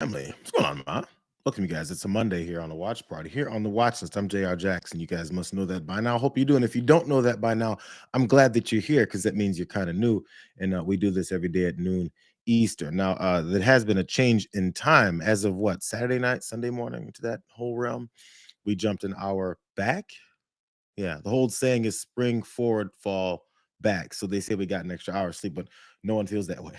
Family. What's going on, Ma? Welcome, you guys. It's a Monday here on the Watch Party. Here on the Watch List, I'm Jayar Jackson. You guys must know that by now. Hope you do. And if you don't know that by now, I'm glad that you're here because that means you're kind of new. And we do this every day at noon Eastern. Now, there has been a change in time as of what, Saturday night, Sunday morning, into that whole realm. We jumped an hour back. Yeah, the whole saying is spring forward, fall back. So they say we got an extra hour of sleep, but no one feels that way.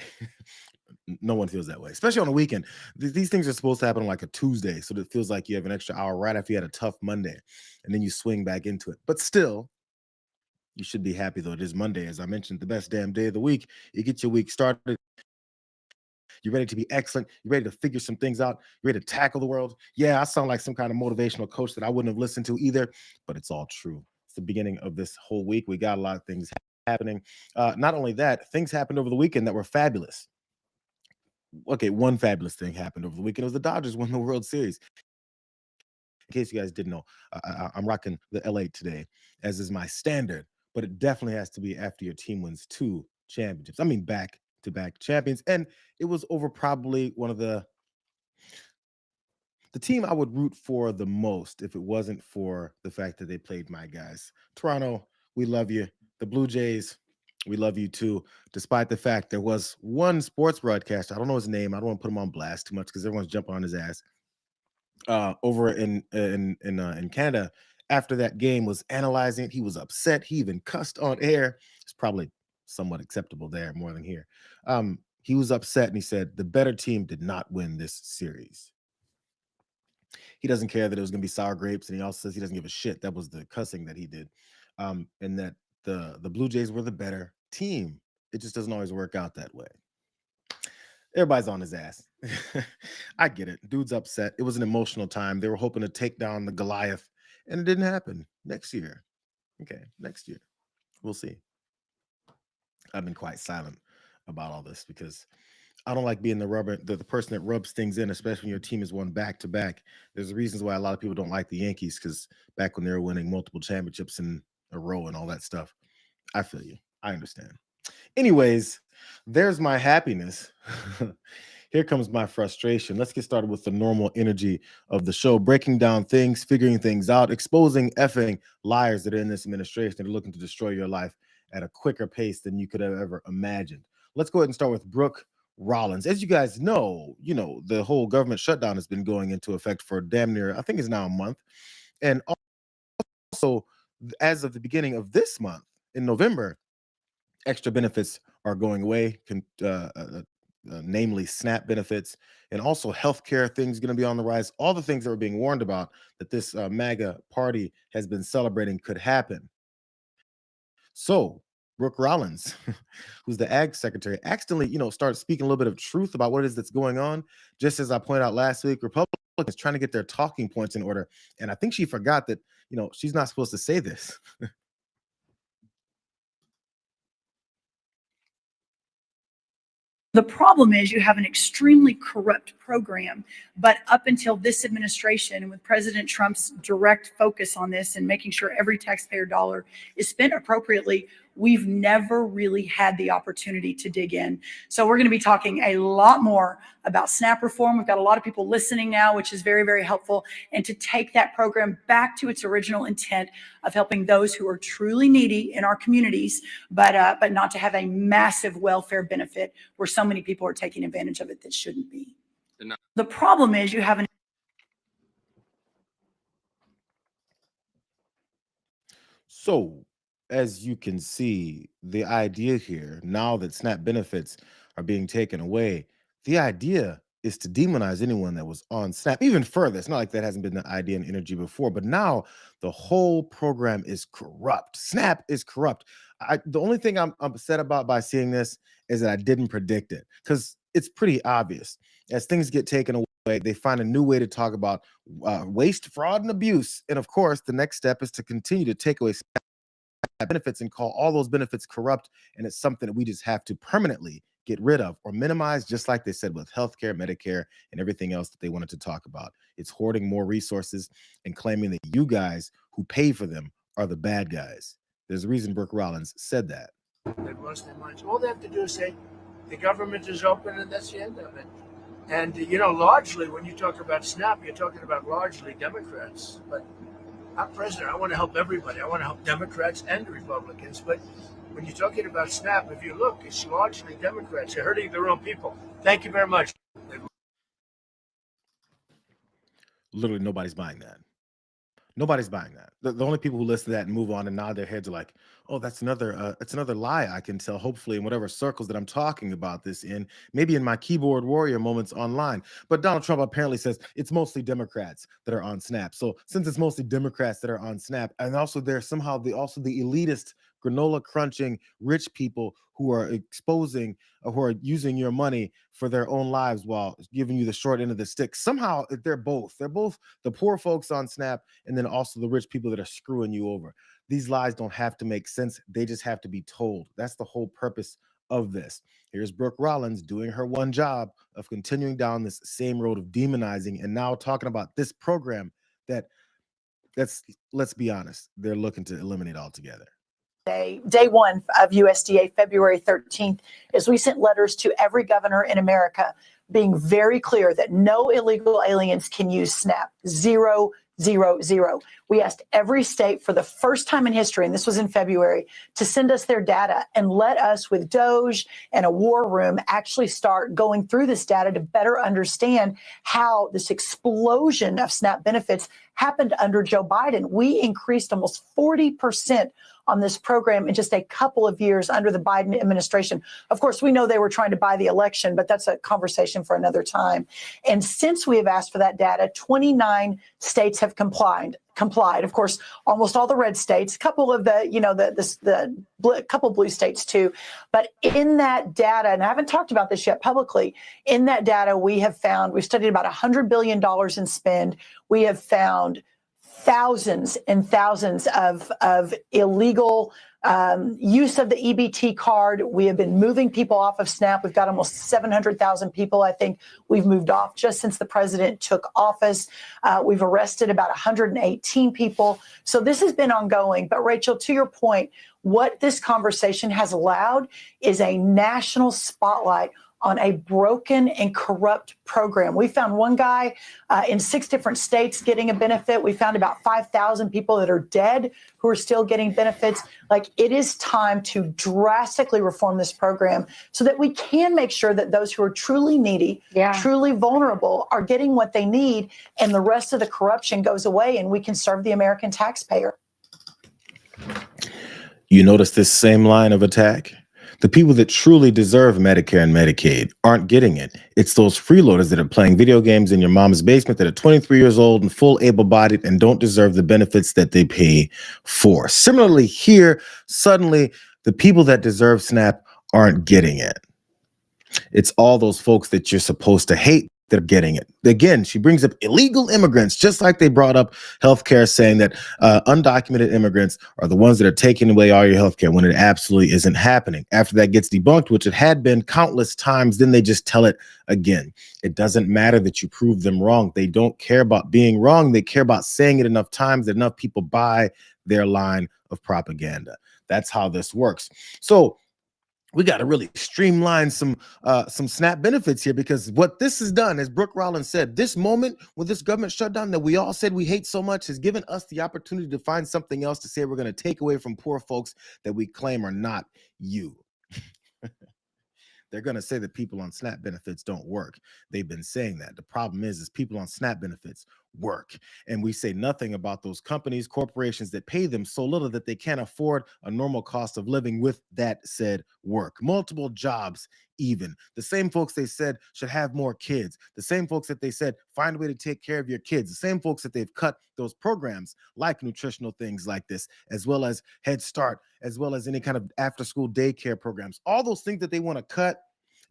No one feels that way, especially on a weekend. These things are supposed to happen on like a Tuesday, so it feels like you have an extra hour right after you had a tough Monday, and then you swing back into it. But still, you should be happy though. It is Monday, as I mentioned, the best damn day of the week. You get your week started. You're ready to be excellent. You're ready to figure some things out. You're ready to tackle the world. Yeah, I sound like some kind of motivational coach that I wouldn't have listened to either, but it's all true. It's the beginning of this whole week. We got a lot of things happening. Not only that, things happened over the weekend that were fabulous. Okay, one fabulous thing happened over the weekend. It was the Dodgers won the World Series. In case you guys didn't know, I'm rocking the LA today, as is my standard, but it definitely has to be after your team wins two championships. I mean, back to back champions. And it was over probably one of the team I would root for the most if it wasn't for the fact that they played my guys. Toronto, we love you. The Blue Jays, we love you too. Despite the fact there was one sports broadcaster, I don't know his name. I don't want to put him on blast too much because everyone's jumping on his ass. Over in Canada, after that game, was analyzing it. He was upset. He even cussed on air. It's probably somewhat acceptable there more than here. He was upset and he said the better team did not win this series. He doesn't care that it was going to be sour grapes, and he also says he doesn't give a shit. That was the cussing that he did, and that the Blue Jays were the better team. It just doesn't always work out that way. Everybody's on his ass. I get it. Dude's upset. It was an emotional time. They were hoping to take down the Goliath, and it didn't happen. Next year, okay, next year we'll see. I've been quite silent about all this because I don't like being the person that rubs things in, especially when your team has won back to back. There's reasons why a lot of people don't like the Yankees because back when they were winning multiple championships in a row and all that stuff. I feel you. I understand. Anyways, there's my happiness. Here comes my frustration. Let's get started with the normal energy of the show, breaking down things, figuring things out, exposing effing liars that are in this administration that are looking to destroy your life at a quicker pace than you could have ever imagined. Let's go ahead and start with Brooke Rollins. As you guys know, the whole government shutdown has been going into effect for damn near, I think it's now a month. And also, as of the beginning of this month, in November, extra benefits are going away, namely SNAP benefits, and also healthcare things going to be on the rise. All the things that were being warned about that this MAGA party has been celebrating could happen. So Brooke Rollins, who's the ag secretary, accidentally, started speaking a little bit of truth about what it is that's going on. Just as I pointed out last week, Republicans trying to get their talking points in order, and I think she forgot that she's not supposed to say this. The problem is you have an extremely corrupt program. But up until this administration, and with President Trump's direct focus on this and making sure every taxpayer dollar is spent appropriately, we've never really had the opportunity to dig in. So we're going to be talking a lot more about SNAP reform. We've got a lot of people listening now, which is very, very helpful. And to take that program back to its original intent of helping those who are truly needy in our communities, but not to have a massive welfare benefit where so many people are taking advantage of it that shouldn't be. The problem is you have an So, as you can see, the idea here, now that SNAP benefits are being taken away, the idea is to demonize anyone that was on SNAP even further. It's not like that hasn't been the idea in energy before, but now the whole program is corrupt. SNAP is corrupt. The only thing I'm upset about by seeing this is that I didn't predict it because it's pretty obvious. As things get taken away, they find a new way to talk about waste, fraud, and abuse. And of course, the next step is to continue to take away benefits and call all those benefits corrupt. And it's something that we just have to permanently get rid of or minimize, just like they said with healthcare, Medicare, and everything else that they wanted to talk about. It's hoarding more resources and claiming that you guys who pay for them are the bad guys. There's a reason Brooke Rollins said that. That lost their minds. All they have to do is say the government is open, and that's the end of it. And largely when you talk about SNAP, you're talking about largely Democrats. But I'm president. I want to help everybody. I want to help Democrats and Republicans. But when you're talking about SNAP, if you look, it's largely Democrats. You're hurting the wrong people. Thank you very much. Literally, nobody's buying that. Nobody's buying that. The only people who listen to that and move on and nod their heads are like, "Oh, that's another lie." I can tell. Hopefully, in whatever circles that I'm talking about this in, maybe in my keyboard warrior moments online. But Donald Trump apparently says it's mostly Democrats that are on Snap. So since it's mostly Democrats that are on Snap, and also there's somehow the elitist granola crunching rich people who are exposing who are using your money for their own lives while giving you the short end of the stick. Somehow they're both the poor folks on Snap and then also the rich people that are screwing you over. These lies don't have to make sense. They just have to be told. That's the whole purpose of this. Here's Brooke Rollins doing her one job of continuing down this same road of demonizing and now talking about this program that let's be honest, they're looking to eliminate altogether. Day one of USDA, February 13th, is we sent letters to every governor in America being very clear that no illegal aliens can use SNAP. Zero, zero, zero. We asked every state for the first time in history, and this was in February, to send us their data and let us, with Doge and a war room, actually start going through this data to better understand how this explosion of SNAP benefits happened under Joe Biden. We increased almost 40% on this program in just a couple of years under the Biden administration. Of course, we know they were trying to buy the election, but that's a conversation for another time. And since we have asked for that data, 29 states have complied. Of course, almost all the red states, a couple of couple blue states too. But in that data, and I haven't talked about this yet publicly, in that data we've studied about $100 billion in spend. We have found thousands and thousands of illegal use of the EBT card. We have been moving people off of SNAP. We've got almost 700,000 people, I think, we've moved off just since the president took office. We've arrested about 118 people. So this has been ongoing. But Rachel, to your point, what this conversation has allowed is a national spotlight on a broken and corrupt program. We found one guy in 6 different states getting a benefit. We found about 5,000 people that are dead who are still getting benefits. Like, it is time to drastically reform this program so that we can make sure that those who are truly needy, truly vulnerable, are getting what they need, and the rest of the corruption goes away and we can serve the American taxpayer. You notice this same line of attack? The people that truly deserve Medicare and Medicaid aren't getting it. It's those freeloaders that are playing video games in your mom's basement that are 23 years old and full able-bodied and don't deserve the benefits that they pay for. Similarly, here, suddenly, the people that deserve SNAP aren't getting it. It's all those folks that you're supposed to hate that are getting it. Again, she brings up illegal immigrants, just like they brought up healthcare, saying that undocumented immigrants are the ones that are taking away all your healthcare when it absolutely isn't happening. After that gets debunked, which it had been countless times, then they just tell it again. It doesn't matter that you prove them wrong. They don't care about being wrong. They care about saying it enough times that enough people buy their line of propaganda. That's how this works. So we got to really streamline some SNAP benefits here, because what this has done, as Brooke Rollins said, this moment with this government shutdown that we all said we hate so much has given us the opportunity to find something else to say we're going to take away from poor folks that we claim are not you. They're going to say that people on SNAP benefits don't work. They've been saying that. The problem is people on SNAP benefits work. And we say nothing about those companies, corporations that pay them so little that they can't afford a normal cost of living with that said work. Multiple jobs, even. The same folks they said should have more kids. The same folks that they said find a way to take care of your kids. The same folks that they've cut those programs like nutritional things like this, as well as Head Start, as well as any kind of after-school daycare programs. All those things that they want to cut,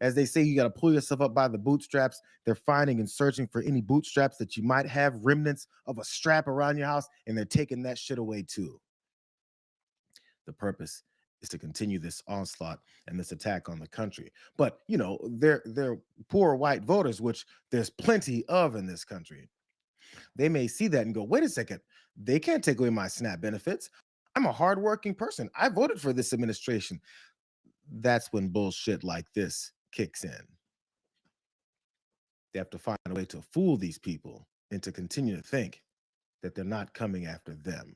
as they say, you got to pull yourself up by the bootstraps. They're finding and searching for any bootstraps that you might have, remnants of a strap around your house, and they're taking that shit away too. The purpose is to continue this onslaught and this attack on the country. But, you know, they're poor white voters, which there's plenty of in this country. They may see that and go, wait a second, they can't take away my SNAP benefits. I'm a hardworking person. I voted for this administration. That's when bullshit like this kicks in. They have to find a way to fool these people and to continue to think that they're not coming after them.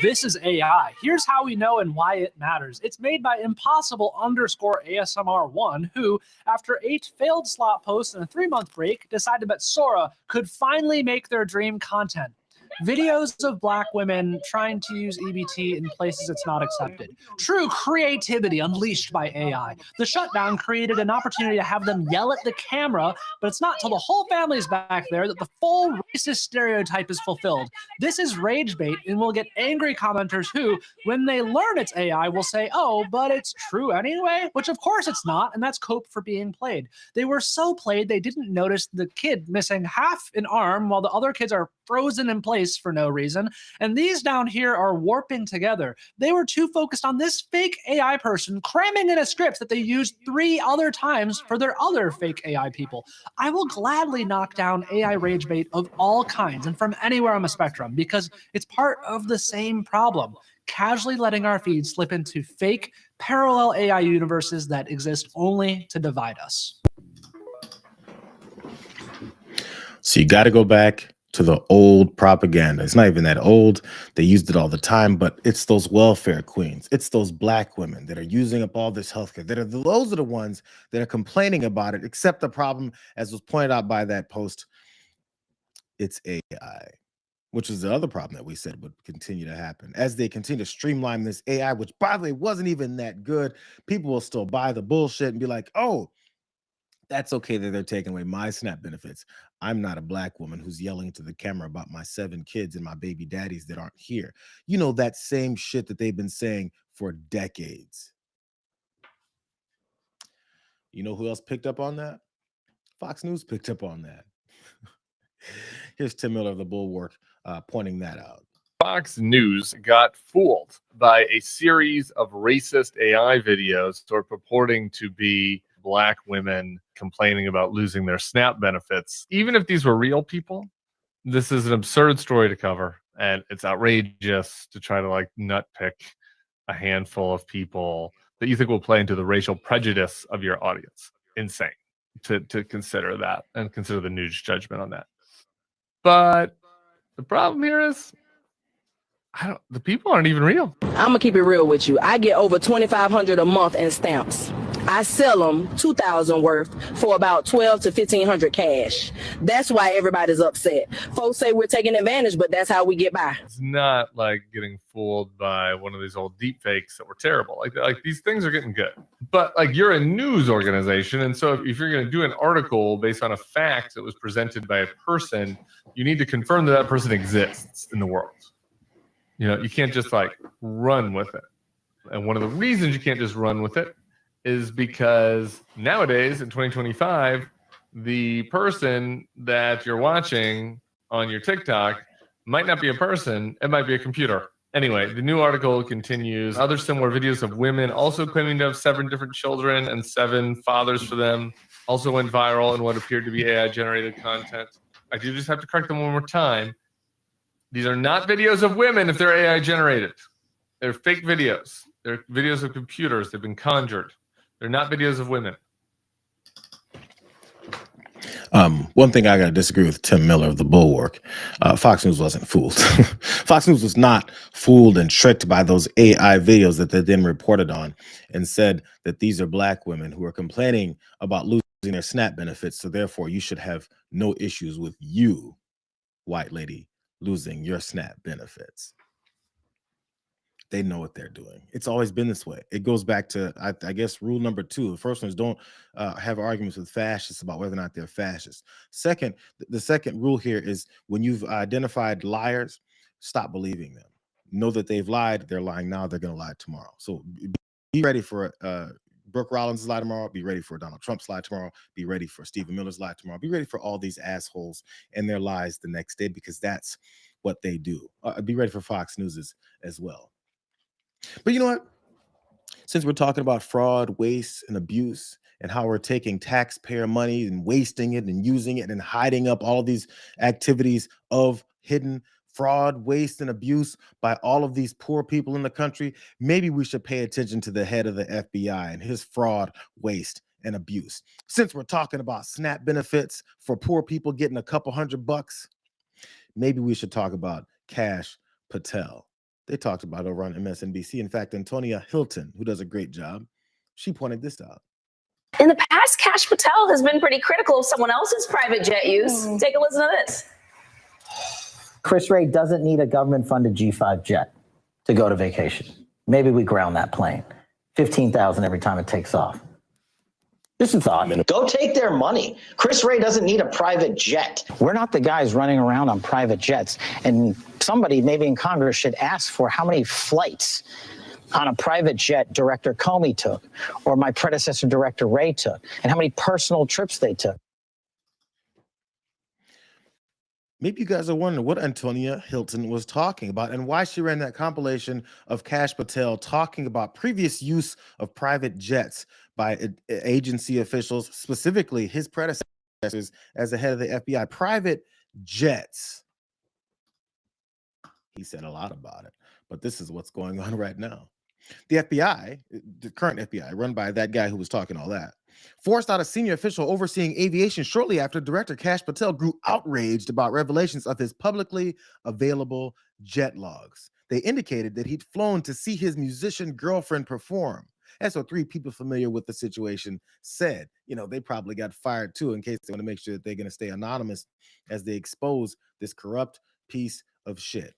This is AI. Here's how we know and why it matters. It's made by Impossible_ASMR1, who, after 8 failed slot posts and a 3-month break, decided that Sora could finally make their dream content. Videos of Black women trying to use EBT in places it's not accepted. True creativity unleashed by AI. The shutdown created an opportunity to have them yell at the camera, but it's not till the whole family's back there that the full racist stereotype is fulfilled. This is rage bait, and we'll get angry commenters who, when they learn it's AI, will say, oh, but it's true anyway, which of course it's not, and that's cope for being played. They were so played they didn't notice the kid missing half an arm while the other kids are frozen in place for no reason, and these down here are warping together. They were too focused on this fake AI person cramming in a script that they used 3 other times for their other fake AI people. I will gladly knock down AI rage bait of all kinds and from anywhere on the spectrum because it's part of the same problem. Casually letting our feed slip into fake, parallel AI universes that exist only to divide us. So you got to go back to the old propaganda. It's not even that old. They used it all the time, but it's those welfare queens. It's those Black women that are using up all this healthcare. Those are the ones that are complaining about it, except the problem, as was pointed out by that post, it's AI, which is the other problem that we said would continue to happen. As they continue to streamline this AI, which by the way wasn't even that good, people will still buy the bullshit and be like, oh, that's okay that they're taking away my SNAP benefits. I'm not a Black woman who's yelling to the camera about my 7 kids and my baby daddies that aren't here. You know, that same shit that they've been saying for decades. You know who else picked up on that? Fox News picked up on that. Here's Tim Miller of the Bulwark pointing that out. Fox News got fooled by a series of racist AI videos sort of purporting to be Black women complaining about losing their SNAP benefits. Even if these were real people, this is an absurd story to cover, and it's outrageous to try to like nutpick a handful of people that you think will play into the racial prejudice of your audience. Insane to consider that and consider the news judgment on that. But the problem here is the people aren't even real. I'm gonna keep it real with you. I get over $2,500 a month in stamps. I sell them $2,000 worth for about $1,200 to $1,500 cash. That's why everybody's upset. Folks say we're taking advantage, but that's how we get by. It's not like getting fooled by one of these old deep fakes that were terrible. Like these things are getting good. But like you're a news organization, and so if you're going to do an article based on a fact that was presented by a person, you need to confirm that that person exists in the world. You know, you can't just like run with it. And one of the reasons you can't just run with it is because nowadays in 2025, the person that you're watching on your TikTok might not be a person, it might be a computer. Anyway, the new article continues. Other similar videos of women also claiming to have 7 different children and 7 fathers for them also went viral in what appeared to be AI-generated content. I do just have to correct them one more time. These are not videos of women if they're AI-generated. They're fake videos. They're videos of computers. They've been conjured. They're not videos of women. One thing I got to disagree with Tim Miller of the Bulwark. Fox News wasn't fooled. Fox News was not fooled and tricked by those AI videos that they then reported on and said that these are Black women who are complaining about losing their SNAP benefits. So therefore, you should have no issues with you, white lady, losing your SNAP benefits. They know what they're doing. It's always been this way. It goes back to, I guess, rule number 2. The first one is don't have arguments with fascists about whether or not they're fascists. Second, the second rule here is when you've identified liars, stop believing them. Know that they've lied. They're lying now. They're going to lie tomorrow. So be ready for Brooke Rollins' lie tomorrow. Be ready for Donald Trump's lie tomorrow. Be ready for Stephen Miller's lie tomorrow. Be ready for all these assholes and their lies the next day because that's what they do. Be ready for Fox News as well. But you know what? Since we're talking about fraud, waste, and abuse, and how we're taking taxpayer money and wasting it and using it and hiding up all these activities of hidden fraud, waste, and abuse by all of these poor people in the country, maybe we should pay attention to the head of the FBI and his fraud, waste, and abuse. Since we're talking about SNAP benefits for poor people getting a couple $100, maybe we should talk about Kash Patel. They talked about it over on MSNBC. In fact, Antonia Hilton, who does a great job, she pointed this out. In the past, Kash Patel has been pretty critical of someone else's private jet use. Take a listen to this. Chris Wray doesn't need a government-funded G5 jet to go to vacation. Maybe we ground that plane. $15,000 every time it takes off. Just a thought. Go take their money. Chris Wray doesn't need a private jet. We're not the guys running around on private jets. And somebody maybe in Congress should ask for how many flights on a private jet Director Comey took, or my predecessor Director Wray took, and how many personal trips they took. Maybe you guys are wondering what Antonia Hilton was talking about and why she ran that compilation of Kash Patel talking about previous use of private jets by agency officials, specifically his predecessors as the head of the FBI. Private jets. He said a lot about it, but this is what's going on right now. The FBI, the current FBI, run by that guy who was talking all that, forced out a senior official overseeing aviation shortly after Director Kash Patel grew outraged about revelations of his publicly available jet logs. They indicated that he'd flown to see his musician girlfriend perform. That's what 3 people familiar with the situation said. You know, they probably got fired too, in case they want to make sure that they're going to stay anonymous as they expose this corrupt piece of shit.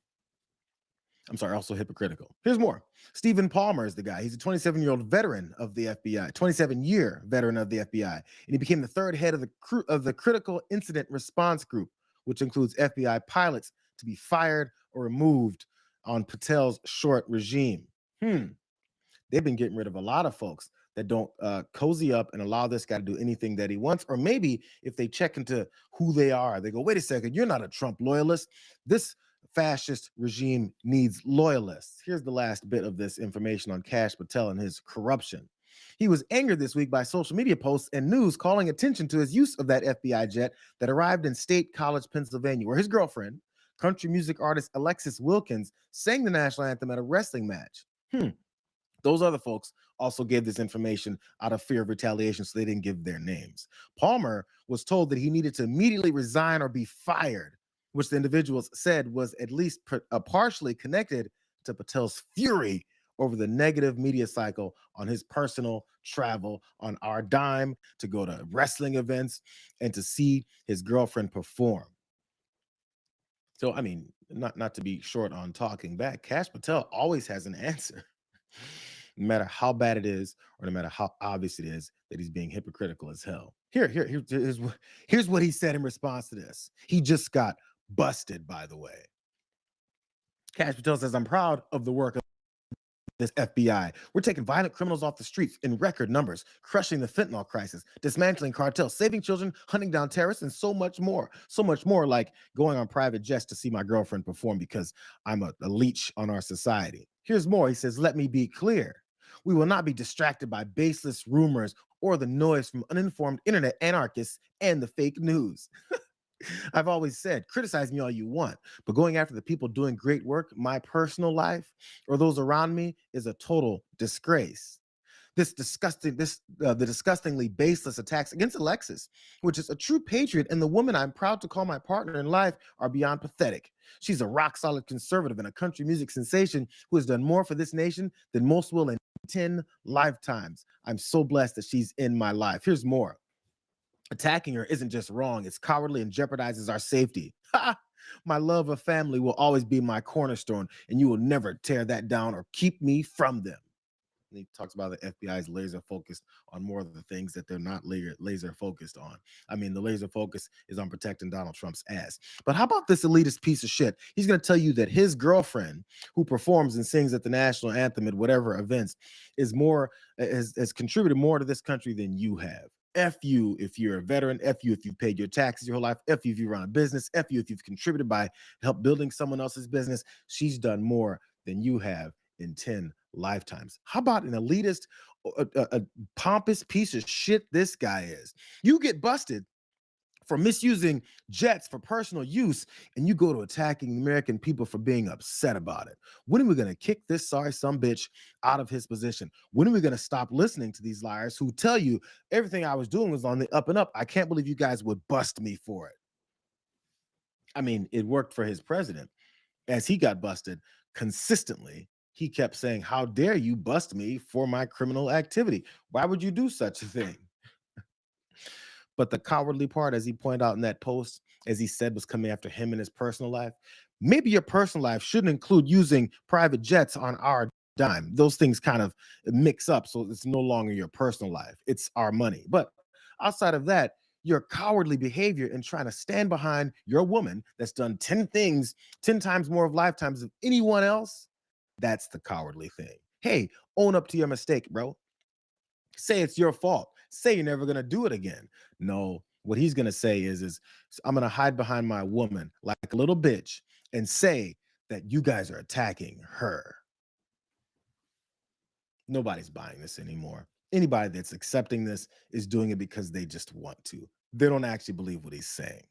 I'm sorry, also hypocritical. Here's more. Stephen Palmer is the guy. He's a 27-year-old veteran of the FBI, 27-year veteran of the FBI, and he became the 3rd head of the Critical Incident Response Group, which includes FBI pilots to be fired or removed on Patel's short regime. They've been getting rid of a lot of folks that don't cozy up and allow this guy to do anything that he wants. Or maybe if they check into who they are, they go, wait a second, you're not a Trump loyalist. This fascist regime needs loyalists. Here's the last bit of this information on Kash Patel and his corruption. He was angered this week by social media posts and news calling attention to his use of that FBI jet that arrived in State College, Pennsylvania, where his girlfriend, country music artist Alexis Wilkins, sang the national anthem at a wrestling match. Those other folks also gave this information out of fear of retaliation, so they didn't give their names. Palmer was told that he needed to immediately resign or be fired, which the individuals said was at least partially connected to Patel's fury over the negative media cycle on his personal travel on our dime to go to wrestling events and to see his girlfriend perform. So, I mean, not to be short on talking back, Kash Patel always has an answer. No matter how bad it is, or no matter how obvious it is that he's being hypocritical as hell. Here's what he said in response to this. He just got busted, by the way. Kash Patel says, I'm proud of the work of this FBI. We're taking violent criminals off the streets in record numbers, crushing the fentanyl crisis, dismantling cartels, saving children, hunting down terrorists, and so much more. So much more, like going on private jets to see my girlfriend perform because I'm a leech on our society. Here's more. He says, let me be clear. We will not be distracted by baseless rumors or the noise from uninformed internet anarchists and the fake news. I've always said, criticize me all you want, but going after the people doing great work, my personal life, or those around me, is a total disgrace. The disgustingly baseless attacks against Alexis, which is a true patriot and the woman I'm proud to call my partner in life, are beyond pathetic. She's a rock-solid conservative and a country music sensation who has done more for this nation than most will in 10 lifetimes. I'm so blessed that she's in my life. Here's more. Attacking her isn't just wrong, it's cowardly and jeopardizes our safety. My love of family will always be my cornerstone, and you will never tear that down or keep me from them. And he talks about the FBI's laser focused on more of the things that they're not laser focused on. I mean, the laser focus is on protecting Donald Trump's ass. But how about this elitist piece of shit? He's going to tell you that his girlfriend, who performs and sings at the national anthem at whatever events, has contributed more to this country than you have. F you if you're a veteran, F you if you paid your taxes your whole life, F you if you run a business, F you if you've contributed by help building someone else's business. She's done more than you have in 10 lifetimes. How about an elitist, a pompous piece of shit this guy is? You get busted for misusing jets for personal use, and you go to attacking the American people for being upset about it. When are we going to kick this sorry sumbitch out of his position? When are we going to stop listening to these liars who tell you everything I was doing was on the up and up? I can't believe you guys would bust me for it. I mean, it worked for his president. As he got busted consistently, he kept saying, how dare you bust me for my criminal activity? Why would you do such a thing? But the cowardly part, as he pointed out in that post, as he said, was coming after him in his personal life. Maybe your personal life shouldn't include using private jets on our dime. Those things kind of mix up, so it's no longer your personal life. It's our money. But outside of that, your cowardly behavior in trying to stand behind your woman that's done 10 things, 10 times more of lifetimes of anyone else, that's the cowardly thing. Hey, own up to your mistake, bro. Say it's your fault. Say you're never going to do it again. No, what he's going to say is I'm going to hide behind my woman like a little bitch and say that you guys are attacking her. Nobody's buying this anymore. Anybody that's accepting this is doing it because they just want to. They don't actually believe what he's saying.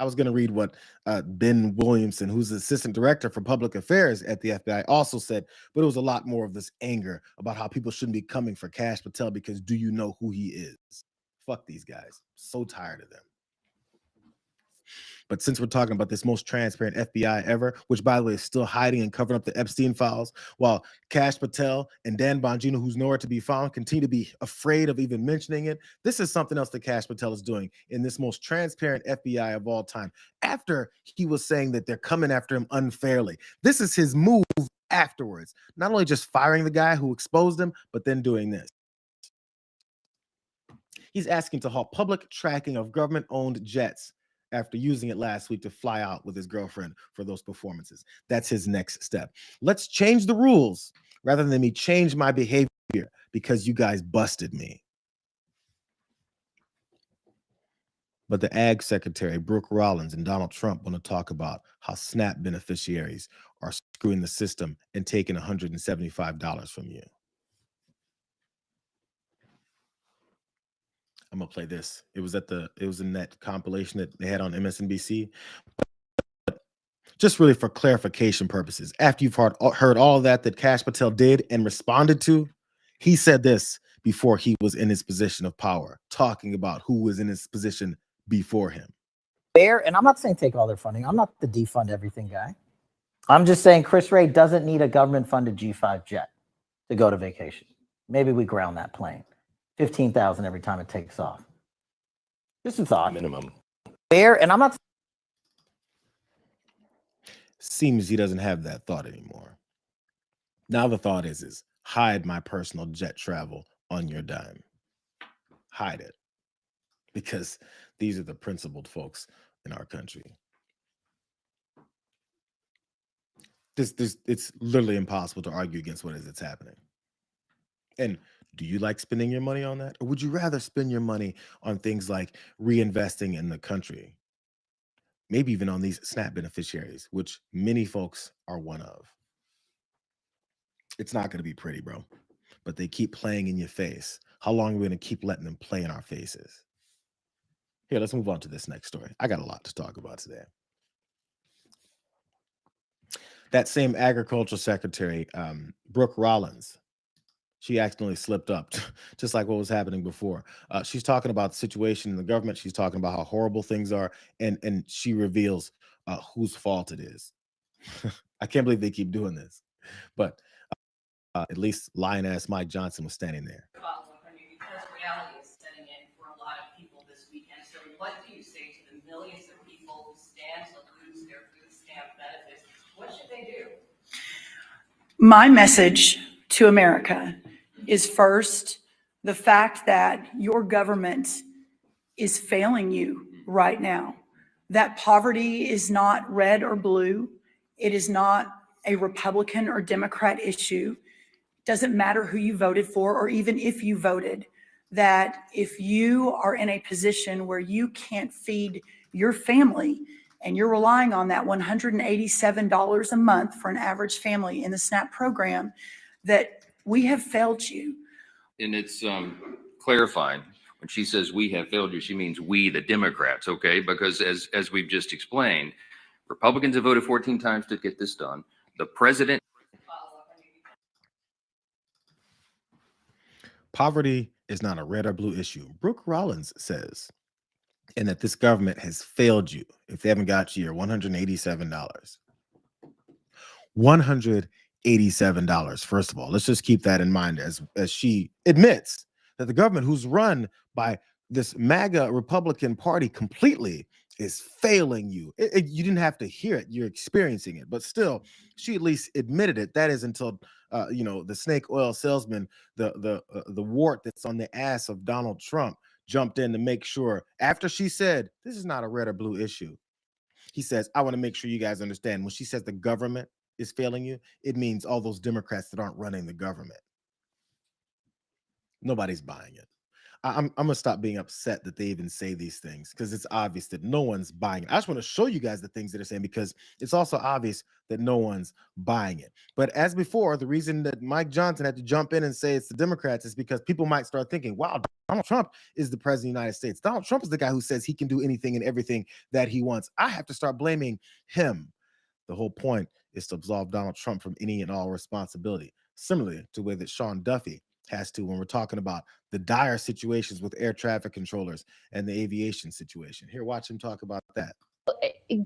I was going to read what Ben Williamson, who's the assistant director for public affairs at the FBI, also said, but it was a lot more of this anger about how people shouldn't be coming for Kash Patel because do you know who he is? Fuck these guys. So tired of them. But since we're talking about this most transparent FBI ever, which by the way is still hiding and covering up the Epstein files, while Kash Patel and Dan Bongino, who's nowhere to be found, continue to be afraid of even mentioning it, this is something else that Kash Patel is doing in this most transparent FBI of all time. After he was saying that they're coming after him unfairly, this is his move afterwards. Not only just firing the guy who exposed him, but then doing this. He's asking to halt public tracking of government-owned jets after using it last week to fly out with his girlfriend for those performances. That's his next step. Let's change the rules rather than me change my behavior because you guys busted me. But the Ag Secretary, Brooke Rollins, and Donald Trump want to talk about how SNAP beneficiaries are screwing the system and taking $175 from you. I'm gonna play this. It was in that compilation that they had on MSNBC. But just really for clarification purposes, after you've heard all that Kash Patel did and responded to, he said this before he was in his position of power, talking about who was in his position before him. Fair, and I'm not saying take all their funding. I'm not the defund everything guy. I'm just saying Chris Wray doesn't need a government-funded G5 jet to go to vacation. Maybe we ground that plane. $15,000 every time it takes off. Just a thought. Minimum. Fair, and I'm not. Seems he doesn't have that thought anymore. Now the thought is hide my personal jet travel on your dime. Hide it. Because these are the principled folks in our country. It's literally impossible to argue against what is it's happening. And do you like spending your money on that? Or would you rather spend your money on things like reinvesting in the country? Maybe even on these SNAP beneficiaries, which many folks are one of. It's not going to be pretty, bro. But they keep playing in your face. How long are we going to keep letting them play in our faces? Here, let's move on to this next story. I got a lot to talk about today. That same agricultural secretary, Brooke Rollins, she accidentally slipped up, just like what was happening before. She's talking about the situation in the government. She's talking about how horrible things are, and she reveals whose fault it is. I can't believe they keep doing this, but at least lion-ass Mike Johnson was standing there. Because reality is setting in for a lot of people this weekend. So what do you say to the millions of people who stand to lose their food stamp benefits? What should they do? My message to America is first, the fact that your government is failing you right now. That poverty is not red or blue. It is not a Republican or Democrat issue. Doesn't matter who you voted for or even if you voted. That if you are in a position where you can't feed your family and you're relying on that $187 a month for an average family in the SNAP program, that we have failed you. And it's clarifying When she says we have failed you, she means we, the Democrats, okay? Because as we've just explained, Republicans have voted 14 times to get this done. The president. Poverty is not a red or blue issue, Brooke Rollins says, and that this government has failed you if they haven't got you your $187. $187. First of all, let's just keep that in mind as she admits that the government, who's run by this MAGA Republican Party completely, is failing you. You didn't have to hear it; you're experiencing it. But still, she at least admitted it. That is until the snake oil salesman, the wart that's on the ass of Donald Trump, jumped in to make sure. After she said this is not a red or blue issue, he says, "I want to make sure you guys understand." When she says the government is failing you, it means all those Democrats that aren't running the government. Nobody's buying it. I'm gonna stop being upset that they even say these things, because it's obvious that no one's buying it. I just want to show you guys the things that are saying, because it's also obvious that no one's buying it. But as before, the reason that Mike Johnson had to jump in and say it's the Democrats is because people might start thinking, wow, Donald Trump is the president of the United States. Donald Trump is the guy who says he can do anything and everything that he wants. I have to start blaming him. The whole point is to absolve Donald Trump from any and all responsibility, similarly to the way that Sean Duffy has to when we're talking about the dire situations with air traffic controllers and the aviation situation. Here, watch him talk about that.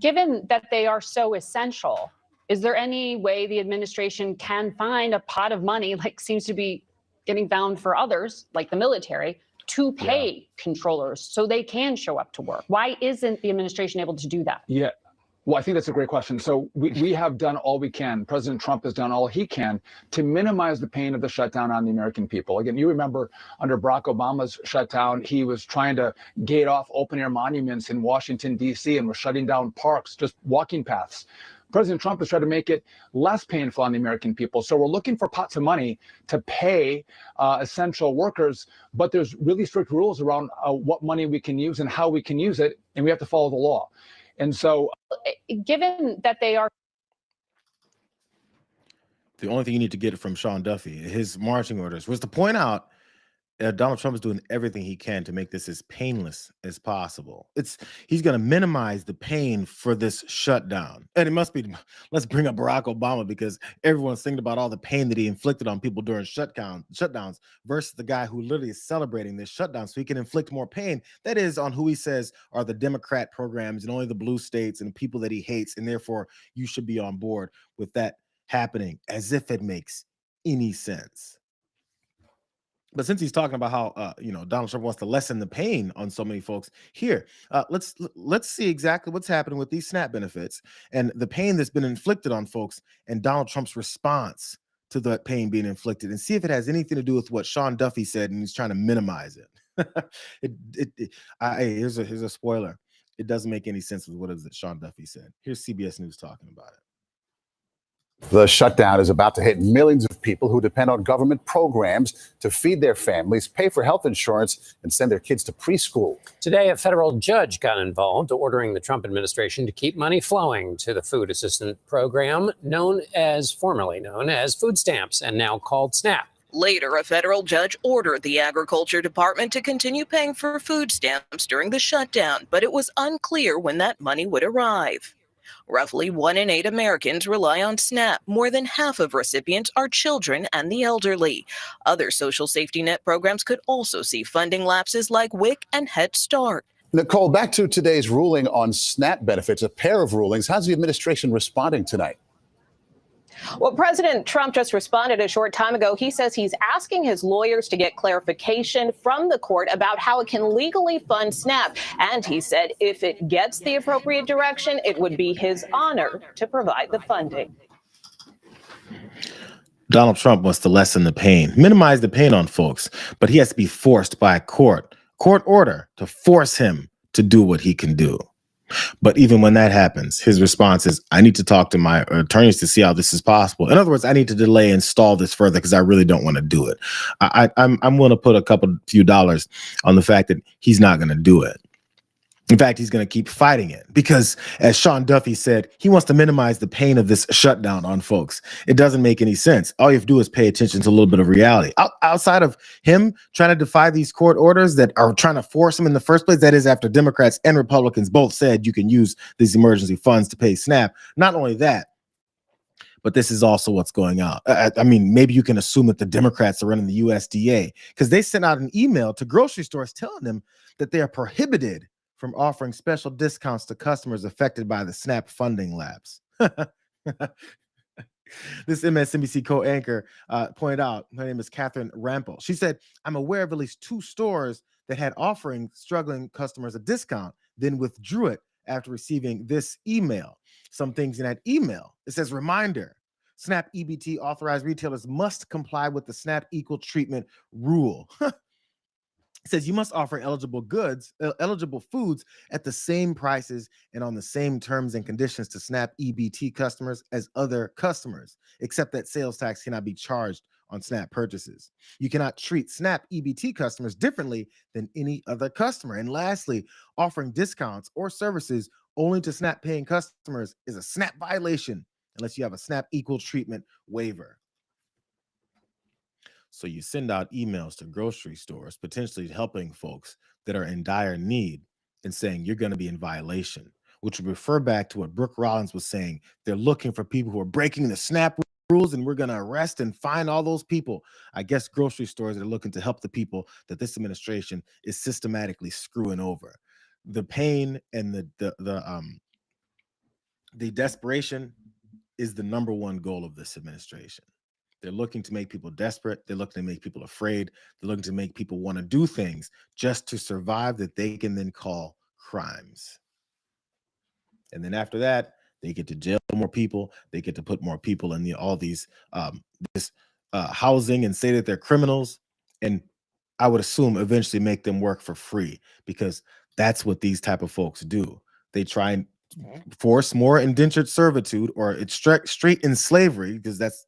Given that they are so essential, is there any way the administration can find a pot of money, like seems to be getting found for others, like the military, to pay controllers so they can show up to work? Why isn't the administration able to do that? Yeah. Well, I think that's a great question. So we have done all we can. President Trump has done all he can to minimize the pain of the shutdown on the American people. Again, you remember under Barack Obama's shutdown, he was trying to gate off open-air monuments in Washington, D.C., and was shutting down parks, just walking paths. President Trump has tried to make it less painful on the American people. So we're looking for pots of money to pay essential workers, but there's really strict rules around what money we can use and how we can use it, and we have to follow the law. And so, given that they are, the only thing you need to get from Sean Duffy, his marching orders, was to point out Donald Trump is doing everything he can to make this as painless as possible. He's going to minimize the pain for this shutdown. And it must be, let's bring up Barack Obama, because everyone's thinking about all the pain that he inflicted on people during shutdowns versus the guy who literally is celebrating this shutdown so he can inflict more pain. That is on who he says are the Democrat programs and only the blue states and the people that he hates. And therefore you should be on board with that happening, as if it makes any sense. But since he's talking about how Donald Trump wants to lessen the pain on so many folks here, let's see exactly what's happening with these SNAP benefits and the pain that's been inflicted on folks, and Donald Trump's response to that pain being inflicted, and see if it has anything to do with what Sean Duffy said, and he's trying to minimize it. Here's a spoiler. It doesn't make any sense with what is it Sean Duffy said. Here's CBS News talking about it. The shutdown is about to hit millions of people who depend on government programs to feed their families, pay for health insurance, and send their kids to preschool. Today, a federal judge got involved, ordering the Trump administration to keep money flowing to the food assistance program formerly known as food stamps and now called SNAP. Later, a federal judge ordered the Agriculture Department to continue paying for food stamps during the shutdown, but it was unclear when that money would arrive. Roughly 1 in 8 Americans rely on SNAP. More than half of recipients are children and the elderly. Other social safety net programs could also see funding lapses like WIC and Head Start. Nicole, back to today's ruling on SNAP benefits, a pair of rulings. How's the administration responding tonight? well, President Trump just responded a short time ago. He says he's asking his lawyers to get clarification from the court about how it can legally fund SNAP. And he said if it gets the appropriate direction, it would be his honor to provide the funding. Donald Trump wants to lessen the pain, minimize the pain on folks, but he has to be forced by a court order to force him to do what he can do. But even when that happens, his response is, I need to talk to my attorneys to see how this is possible. In other words, I need to delay and stall this further because I really don't want to do it. I'm going to put a few dollars on the fact that he's not going to do it. In fact, he's going to keep fighting it because, as Sean Duffy said, he wants to minimize the pain of this shutdown on folks. It doesn't make any sense. All you have to do is pay attention to a little bit of reality. Outside of him trying to defy these court orders that are trying to force him in the first place, that is after Democrats and Republicans both said you can use these emergency funds to pay SNAP. Not only that, but this is also what's going on. I mean, maybe you can assume that the Democrats are running the USDA because they sent out an email to grocery stores telling them that they are prohibited from offering special discounts to customers affected by the SNAP funding lapse. This MSNBC co-anchor pointed out, her name is Catherine Rampel. She said, I'm aware of at least 2 stores that had offering struggling customers a discount, then withdrew it after receiving this email. Some things in that email, it says, reminder, SNAP EBT authorized retailers must comply with the SNAP equal treatment rule. It says you must offer eligible foods at the same prices and on the same terms and conditions to SNAP EBT customers as other customers, except that sales tax cannot be charged on SNAP purchases. You cannot treat SNAP EBT customers differently than any other customer. And lastly, offering discounts or services only to SNAP paying customers is a SNAP violation unless you have a SNAP equal treatment waiver. So you send out emails to grocery stores, potentially helping folks that are in dire need and saying you're going to be in violation, which would refer back to what Brooke Rollins was saying. They're looking for people who are breaking the SNAP rules and we're going to arrest and fine all those people. I guess grocery stores are looking to help the people that this administration is systematically screwing over. The pain and the desperation is the number one goal of this administration. They're looking to make people desperate. They're looking to make people afraid. They're looking to make people want to do things just to survive that they can then call crimes. And then after that, they get to jail more people. They get to put more people in all these housing and say that they're criminals. And I would assume eventually make them work for free because that's what these type of folks do. They try and force more indentured servitude or it's straight in slavery because that's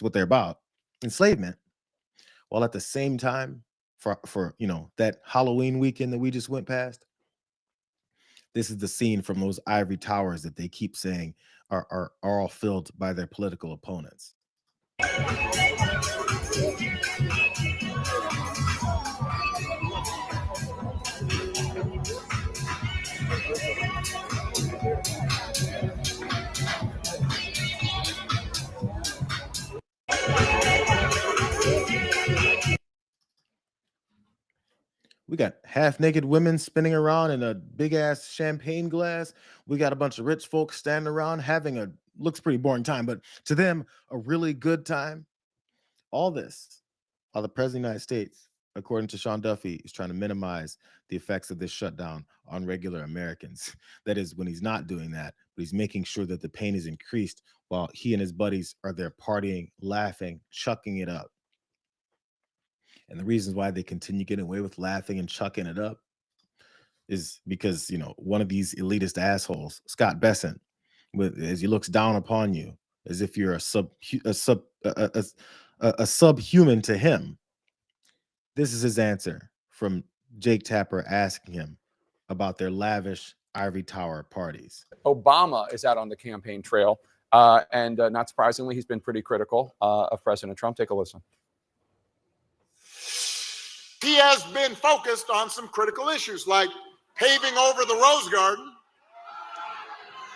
what they're about, enslavement, while at the same time for that Halloween weekend that we just went past, this is the scene from those ivory towers that they keep saying are all filled by their political opponents. We got half-naked women spinning around in a big-ass champagne glass. We got a bunch of rich folks standing around having looks pretty boring time, but to them, a really good time. All this while the President of the United States, according to Sean Duffy, is trying to minimize the effects of this shutdown on regular Americans. That is when he's not doing that, but he's making sure that the pain is increased while he and his buddies are there partying, laughing, chucking it up. And the reasons why they continue getting away with laughing and chucking it up is because, one of these elitist assholes, Scott Bessent, as he looks down upon you as if you're a subhuman to him. This is his answer from Jake Tapper asking him about their lavish ivory tower parties. Obama is out on the campaign trail, and not surprisingly, he's been pretty critical of President Trump. Take a listen. He has been focused on some critical issues like paving over the Rose Garden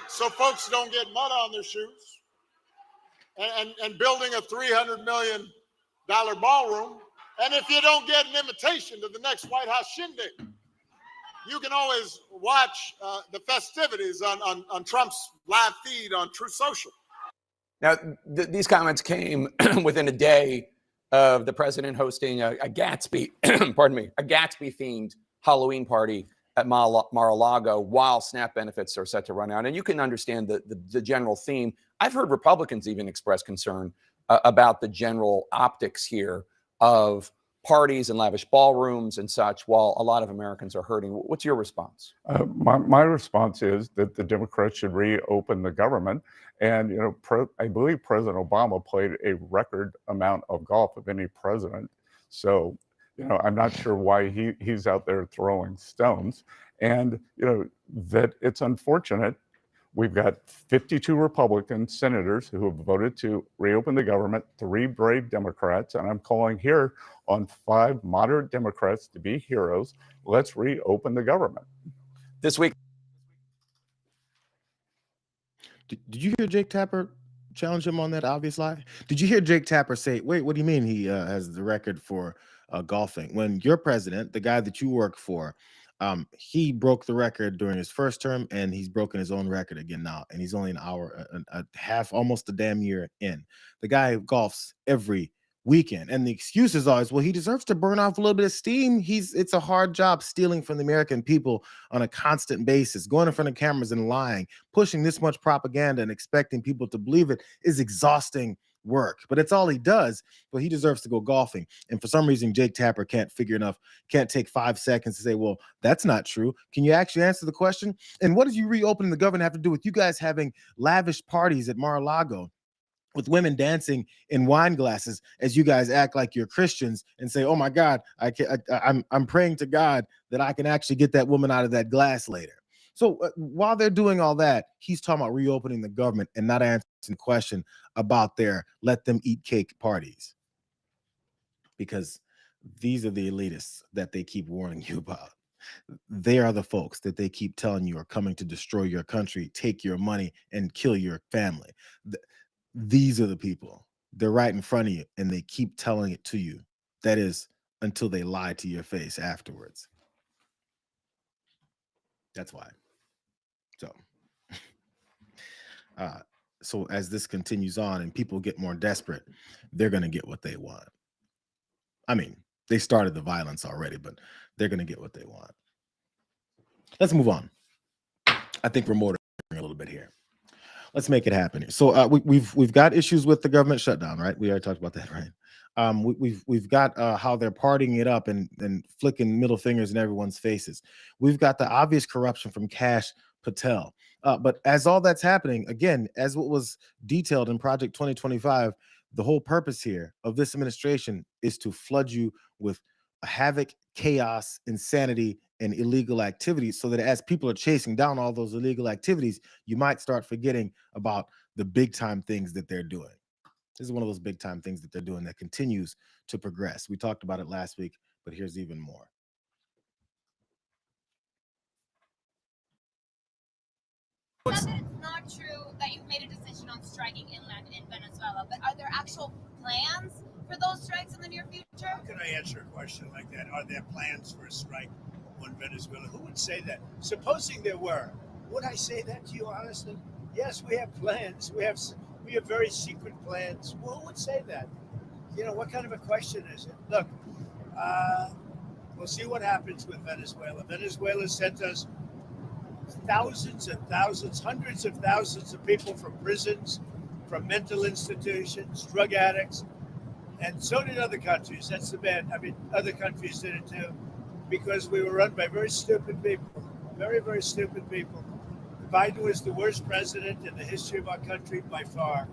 so folks don't get mud on their shoes and building a $300 million ballroom. And if you don't get an invitation to the next White House shindig, you can always watch the festivities on Trump's live feed on Truth Social. Now, these comments came within a day of the president hosting a Gatsby, a Gatsby-themed Halloween party at Mar-a-Lago while SNAP benefits are set to run out. And you can understand the general theme. I've heard Republicans even express concern about the general optics here of parties and lavish ballrooms and such, while a lot of Americans are hurting. What's your response? My response is that the Democrats should reopen the government. And, I believe President Obama played a record amount of golf of any president. So I'm not sure why he's out there throwing stones. And, that it's unfortunate. We've got 52 Republican senators who have voted to reopen the government, 3 brave Democrats, and I'm calling here on 5 moderate Democrats to be heroes. Let's reopen the government. This week. Did you hear Jake Tapper challenge him on that obvious lie? Did you hear Jake Tapper say, wait, what do you mean he has the record for golfing? When your president, the guy that you work for, he broke the record during his first term, and he's broken his own record again now, and he's only an hour, a half, almost a damn year in. The guy golfs every weekend, and the excuse is always, well, he deserves to burn off a little bit of steam. It's a hard job stealing from the American people on a constant basis, going in front of cameras and lying, pushing this much propaganda and expecting people to believe it is exhausting work, but it's all he does. But he deserves to go golfing. And for some reason, Jake Tapper can't take 5 seconds to say, well, that's not true. Can you actually answer the question? And what does you reopening the government have to do with you guys having lavish parties at Mar-a-Lago with women dancing in wine glasses as you guys act like you're Christians and say, oh my God, I'm praying to God that I can actually get that woman out of that glass later. So while they're doing all that, he's talking about reopening the government and not answering the question about their let them eat cake parties. Because these are the elitists that they keep warning you about. They are the folks that they keep telling you are coming to destroy your country, take your money, and kill your family. These are the people. They're right in front of you, and they keep telling it to you. That is, until they lie to your face afterwards. That's why. So as this continues on and people get more desperate, they're going to get what they want. I mean, they started the violence already, but they're going to get what they want. Let's move on. I think we're motoring a little bit here. Let's make it happen here. So we've got issues with the government shutdown, right? We already talked about that, right? We've got how they're partying it up and flicking middle fingers in everyone's faces. We've got the obvious corruption from Kash Patel. But as all that's happening, again, as what was detailed in Project 2025, the whole purpose here of this administration is to flood you with havoc, chaos, insanity, and illegal activities, so that as people are chasing down all those illegal activities, you might start forgetting about the big time things that they're doing. This is one of those big time things that they're doing that continues to progress. We talked about it last week, but here's even more. It's not true that you've made a decision on striking inland in Venezuela, but are there actual plans for those strikes in the near future? How can I answer a question like that? Are there plans for a strike on Venezuela? Who would say that? Supposing there were, would I say that to you honestly? Yes, we have plans. We have very secret plans. Well, who would say that? What kind of a question is it? Look, we'll see what happens with Venezuela. Venezuela sent us thousands and thousands, hundreds of thousands of people from prisons, from mental institutions, drug addicts, and so did other countries. That's the bad. I mean, other countries did it too, because we were run by very stupid people, very, very stupid people. Biden was the worst president in the history of our country by far.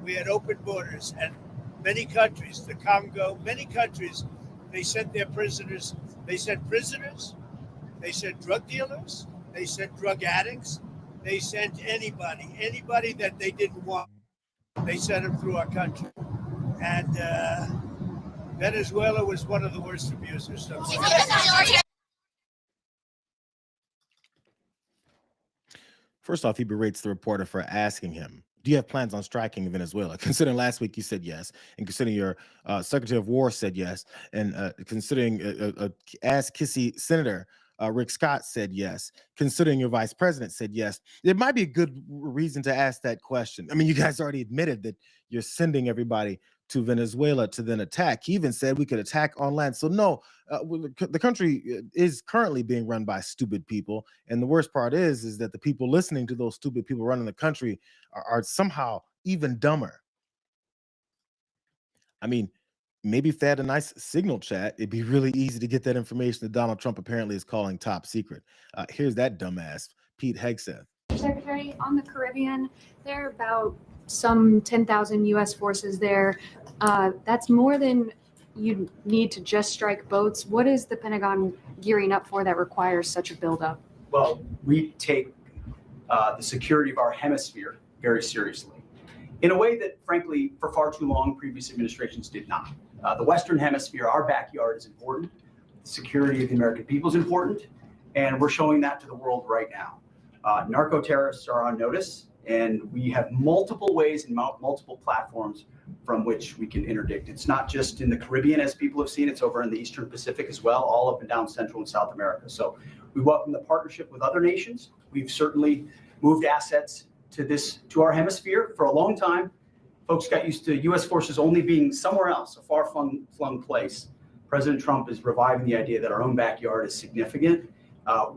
We had open borders, and many countries, the Congo, many countries, they sent their prisoners. They sent prisoners, they sent drug dealers, they sent drug addicts, they sent anybody that they didn't want. They sent them through our country. And Venezuela was one of the worst abusers. First off, he berates the reporter for asking him, do you have plans on striking in Venezuela? Considering last week you said yes, and considering your Secretary of War said yes, and considering ass-kissy Senator Rick Scott said yes, considering your vice president said yes, it might be a good reason to ask that question. I mean, you guys already admitted that you're sending everybody to Venezuela to then attack. He even said we could attack on land. So no, the country is currently being run by stupid people. And the worst part is that the people listening to those stupid people running the country are somehow even dumber. I mean, maybe if they had a nice signal chat, it'd be really easy to get that information that Donald Trump apparently is calling top secret. Here's that dumbass, Pete Hegseth. Secretary, on the Caribbean, there are about some 10,000 U.S. forces there. That's more than you need to just strike boats. What is the Pentagon gearing up for that requires such a buildup? Well, we take the security of our hemisphere very seriously in a way that, frankly, for far too long, previous administrations did not. The Western Hemisphere, our backyard, is important. The security of the American people is important, and we're showing that to the world right now. Narco terrorists are on notice, and we have multiple ways and multiple platforms from which we can interdict. It's not just in the Caribbean, as people have seen, it's over in the Eastern Pacific as well, all up and down Central and South America. So we welcome the partnership with other nations. We've certainly moved assets to our hemisphere for a long time. Folks got used to U.S. forces only being somewhere else, a far-flung place. President Trump is reviving the idea that our own backyard is significant.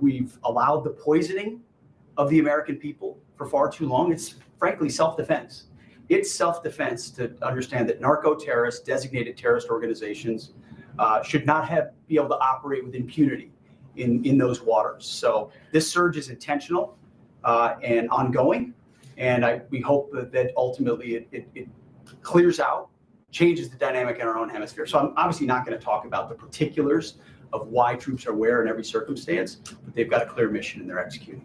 We've allowed the poisoning of the American people for far too long. It's frankly self-defense. It's self-defense to understand that narco terrorists, designated terrorist organizations, should not be able to operate with impunity in those waters. So this surge is intentional and ongoing. And we hope that ultimately it clears out, changes the dynamic in our own hemisphere. So I'm obviously not going to talk about the particulars of why troops are where in every circumstance, but they've got a clear mission and they're executing.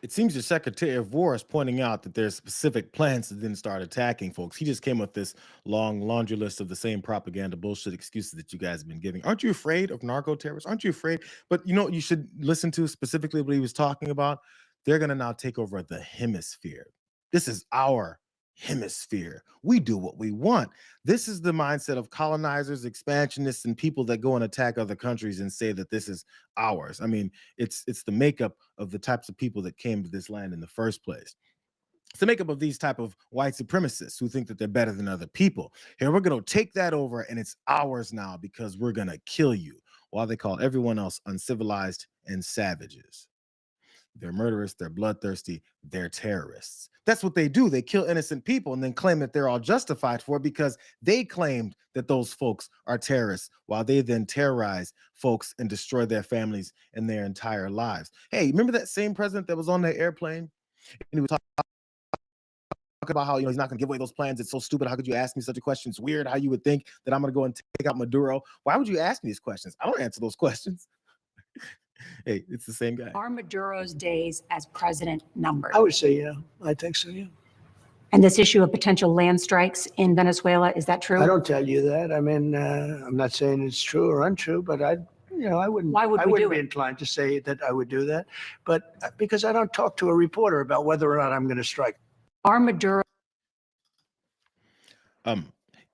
It seems your Secretary of War is pointing out that there's specific plans to then start attacking folks. He just came with this long laundry list of the same propaganda bullshit excuses that you guys have been giving. Aren't you afraid of narco terrorists? Aren't you afraid? But you know what you should listen to specifically what he was talking about? They're going to now take over the hemisphere. This is our hemisphere. We do what we want. This is the mindset of colonizers, expansionists, and people that go and attack other countries and say that this is ours. I mean, it's the makeup of the types of people that came to this land in the first place. It's the makeup of these type of white supremacists who think that they're better than other people. Here, we're going to take that over and it's ours now because we're going to kill you, while they call everyone else uncivilized and savages. They're murderous, they're bloodthirsty, they're terrorists. That's what they do. They kill innocent people and then claim that they're all justified for it because they claimed that those folks are terrorists, while they then terrorize folks and destroy their families and their entire lives. Hey, remember that same president that was on the airplane? And he was talking about how, he's not going to give away those plans. It's so stupid. How could you ask me such a question? It's weird how you would think that I'm going to go and take out Maduro. Why would you ask me these questions? I don't answer those questions. Hey, it's the same guy. Are Maduro's days as president numbered? I would say, yeah. I think so, yeah. And this issue of potential land strikes in Venezuela, is that true? I don't tell you that. I mean, I'm not saying it's true or untrue, but I wouldn't. Why would we do be it? inclined to say that I would do that, but because I don't talk to a reporter about whether or not I'm going to strike. Are Maduro?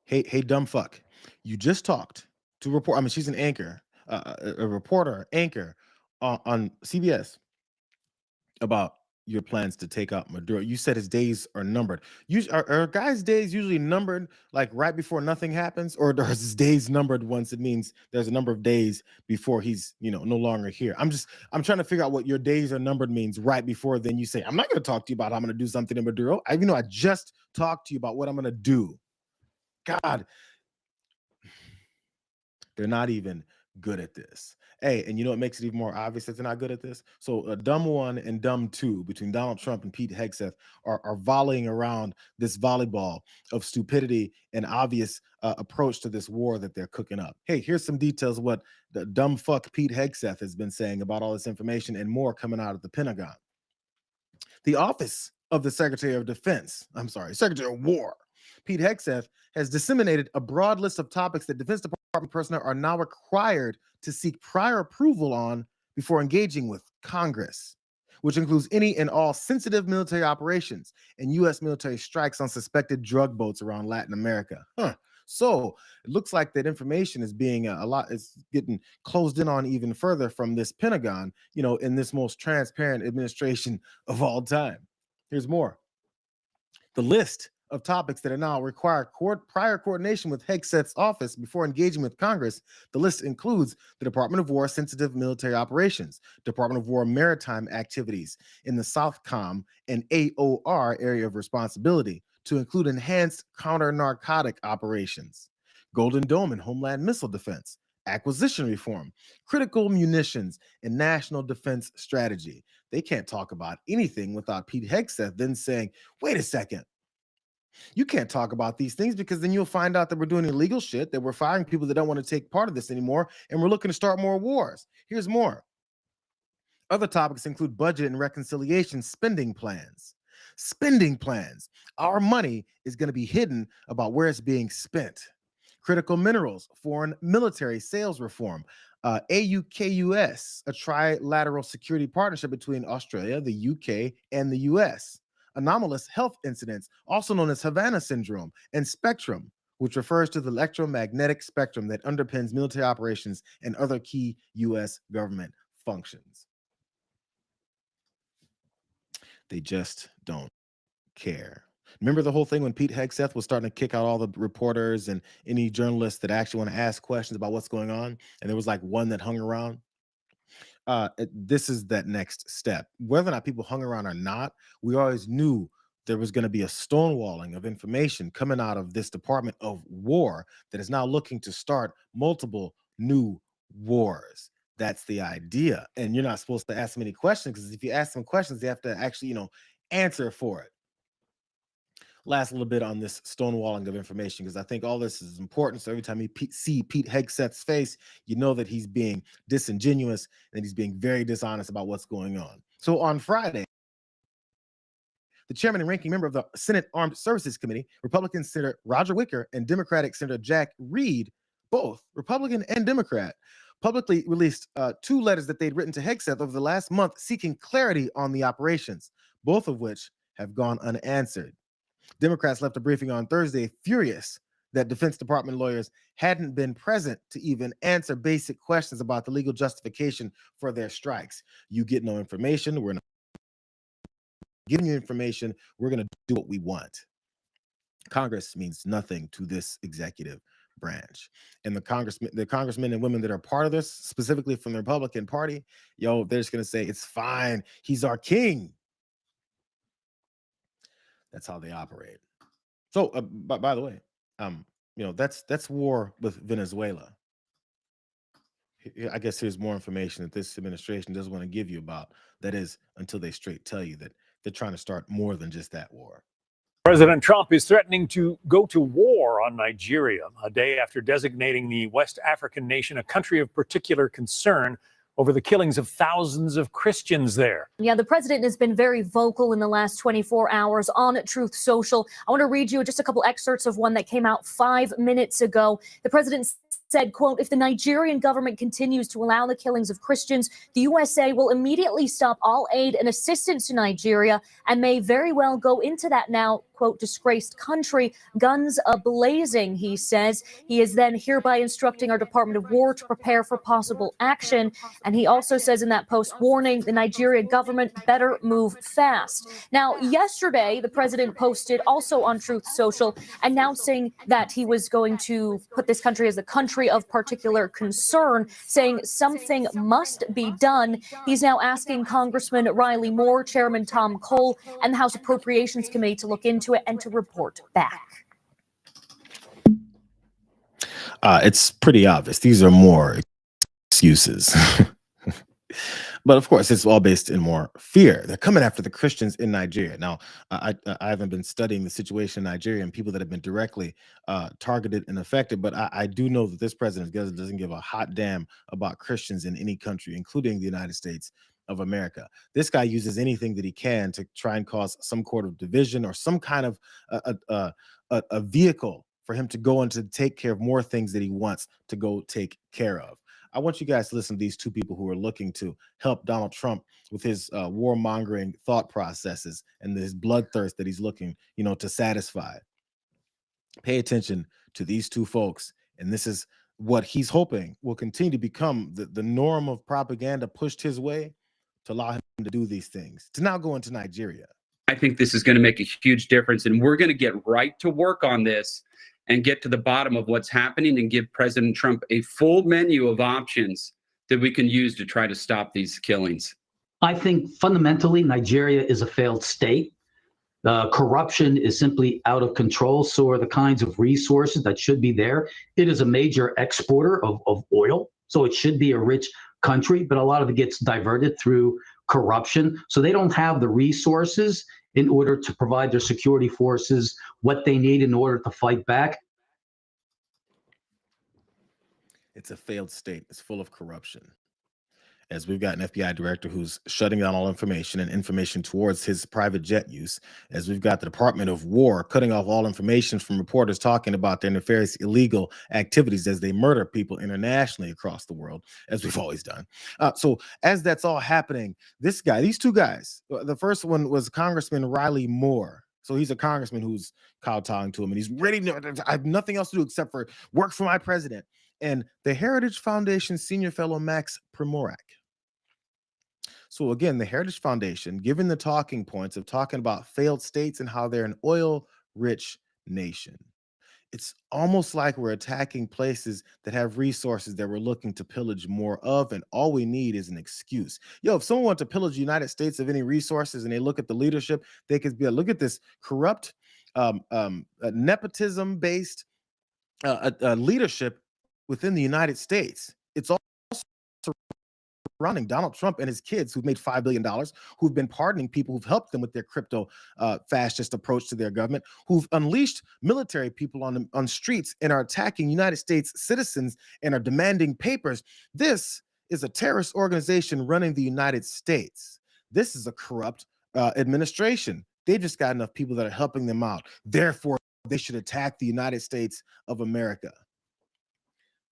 Hey, dumb fuck. You just talked to report. I mean, she's an anchor, a reporter, anchor on CBS about your plans to take out Maduro. You said his days are numbered. Are guys' days usually numbered like right before nothing happens, or are his days numbered once it means there's a number of days before he's no longer here? I'm trying to figure out what your days are numbered means right before then you say, I'm not going to talk to you about how I'm going to do something to Maduro. I just talked to you about what I'm going to do. God, they're not even good at this. Hey, and you know what makes it even more obvious that they're not good at this? So dumb one and dumb two between Donald Trump and Pete Hegseth are volleying around this volleyball of stupidity and obvious approach to this war that they're cooking up. Hey, here's some details of what the dumb fuck Pete Hegseth has been saying about all this information and more coming out of the Pentagon. The office of the Secretary of War, Pete Hegseth, has disseminated a broad list of topics that Defense Department personnel are now required to seek prior approval on before engaging with Congress, which includes any and all sensitive military operations and U.S. military strikes on suspected drug boats around Latin America. So it looks like that information is being is getting closed in on even further from this Pentagon, in this most transparent administration of all time. Here's more. The list of topics that are now require prior coordination with Hegseth's office before engaging with Congress. The list includes the Department of War sensitive military operations, Department of War maritime activities in the SOUTHCOM and AOR area of responsibility, to include enhanced counter-narcotic operations, Golden Dome and Homeland Missile Defense, acquisition reform, critical munitions, and national defense strategy. They can't talk about anything without Pete Hegseth then saying, wait a second, You can't talk about these things because then you'll find out that we're doing illegal shit, that we're firing people that don't want to take part of this anymore, and we're looking to start more wars. Here's more. Other topics include budget and reconciliation spending plans. Spending plans. Our money is going to be hidden about where it's being spent. Critical minerals, foreign military sales reform, AUKUS, a trilateral security partnership between Australia, the UK, and the US. Anomalous health incidents, also known as Havana syndrome, and spectrum, which refers to the electromagnetic spectrum that underpins military operations and other key US government functions. They just don't care. Remember the whole thing when Pete Hegseth was starting to kick out all the reporters and any journalists that actually want to ask questions about what's going on? And there was like one that hung around. This is that next step. Whether or not people hung around or not, we always knew there was going to be a stonewalling of information coming out of this Department of War that is now looking to start multiple new wars. That's the idea. And you're not supposed to ask them any questions, because if you ask them questions, they have to actually, answer for it. Last little bit on this stonewalling of information, because I think all this is important. So every time you see Pete Hegseth's face, you know that he's being disingenuous and he's being very dishonest about what's going on. So on Friday, the chairman and ranking member of the Senate Armed Services Committee, Republican Senator Roger Wicker, and Democratic Senator Jack Reed, both Republican and Democrat, publicly released 2 letters that they'd written to Hegseth over the last month seeking clarity on the operations, both of which have gone unanswered. Democrats left a briefing on Thursday furious that Defense Department lawyers hadn't been present to even answer basic questions about the legal justification for their strikes. You get no information. We're not giving you information. We're going to do what we want. Congress means nothing to this executive branch. And the congressmen and women that are part of this, specifically from the Republican Party, they're just going to say, it's fine. He's our king. That's how they operate. So, by the way, that's war with Venezuela. I guess here's more information that this administration doesn't want to give you about. That is, until they straight tell you that they're trying to start more than just that war. President Trump is threatening to go to war on Nigeria a day after designating the West African nation a country of particular concern over the killings of thousands of Christians there. Yeah, the president has been very vocal in the last 24 hours on Truth Social. I want to read you just a couple excerpts of one that came out 5 minutes ago. The president said, quote, if the Nigerian government continues to allow the killings of Christians, the USA will immediately stop all aid and assistance to Nigeria and may very well go into that now, quote, disgraced country, guns a-blazing, he says. He is then hereby instructing our Department of War to prepare for possible action. And he also says in that post, warning the Nigeria government better move fast. Now, yesterday, the president posted also on Truth Social announcing that he was going to put this country as a country of particular concern, saying something must be done. He's now asking Congressman Riley Moore, Chairman Tom Cole, and the House Appropriations Committee to look into it and to report back. It's pretty obvious. These are more excuses. But of course, it's all based in more fear. They're coming after the Christians in Nigeria. Now, I haven't been studying the situation in Nigeria and people that have been directly targeted and affected, but I do know that this president doesn't give a hot damn about Christians in any country, including the United States of America. This guy uses anything that he can to try and cause some sort of division or some kind of a vehicle for him to go and to take care of more things that he wants to go take care of. I want you guys to listen to these 2 people who are looking to help Donald Trump with his warmongering thought processes and his bloodthirst that he's looking, to satisfy. Pay attention to these 2 folks, and this is what he's hoping will continue to become the norm of propaganda pushed his way to allow him to do these things, to now go into Nigeria. I think this is going to make a huge difference, and we're going to get right to work on this and get to the bottom of what's happening and give President Trump a full menu of options that we can use to try to stop these killings. I think fundamentally Nigeria is a failed state. Corruption is simply out of control. So are the kinds of resources that should be there. It is a major exporter of oil, so it should be a rich country, but a lot of it gets diverted through corruption. So they don't have the resources in order to provide their security forces what they need in order to fight back. It's a failed state. It's full of corruption. As we've got an FBI director who's shutting down all information and information towards his private jet use, as we've got the Department of War cutting off all information from reporters talking about their nefarious illegal activities as they murder people internationally across the world, as we've always done. So as that's all happening, these two guys, the first one was Congressman Riley Moore. So he's a congressman who's kowtowing to him, and he's ready to, I have nothing else to do except for work for my president. And the Heritage Foundation senior fellow Max Primorak. So again, the Heritage Foundation, given the talking points of talking about failed states and how they're an oil-rich nation, it's almost like we're attacking places that have resources that we're looking to pillage more of, and all we need is an excuse. If someone wants to pillage the United States of any resources and they look at the leadership, they could be like, look at this corrupt, nepotism-based leadership within the United States. It's also surrounding Donald Trump and his kids who've made $5 billion, who've been pardoning people who've helped them with their crypto fascist approach to their government, who've unleashed military people on streets and are attacking United States citizens and are demanding papers. This is a terrorist organization running the United States. This is a corrupt administration. They just got enough people that are helping them out. Therefore, they should attack the United States of America.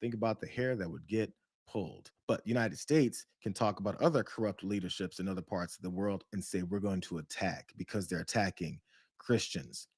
Think about the hair that would get pulled. But the United States can talk about other corrupt leaderships in other parts of the world and say we're going to attack because they're attacking Christians.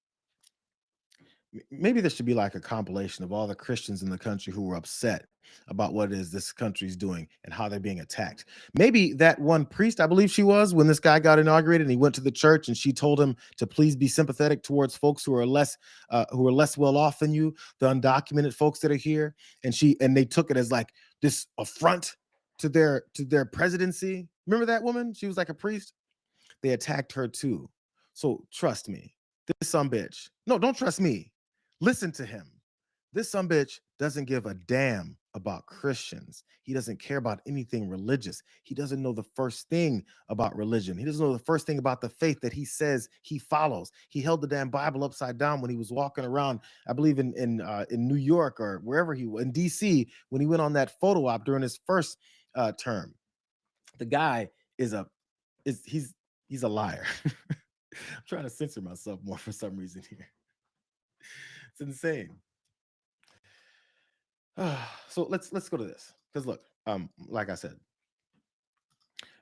Maybe there should be like a compilation of all the Christians in the country who were upset about what it is this country's doing and how they're being attacked. Maybe that one priest, I believe she was, when this guy got inaugurated and he went to the church and she told him to please be sympathetic towards folks who are less well off than you, the undocumented folks that are here. And they took it as like this affront to their presidency. Remember that woman? She was like a priest. They attacked her too. So trust me, this sumbitch. No, don't trust me. Listen to him. This sumbitch doesn't give a damn about Christians. He doesn't care about anything religious. He doesn't know the first thing about religion. He doesn't know the first thing about the faith that he says he follows. He held the damn Bible upside down when he was walking around, I believe in New York or wherever he was, in DC, when he went on that photo op during his first term. The guy he's a liar. I'm trying to censor myself more for some reason here. It's insane. So let's go to this, because look, like I said,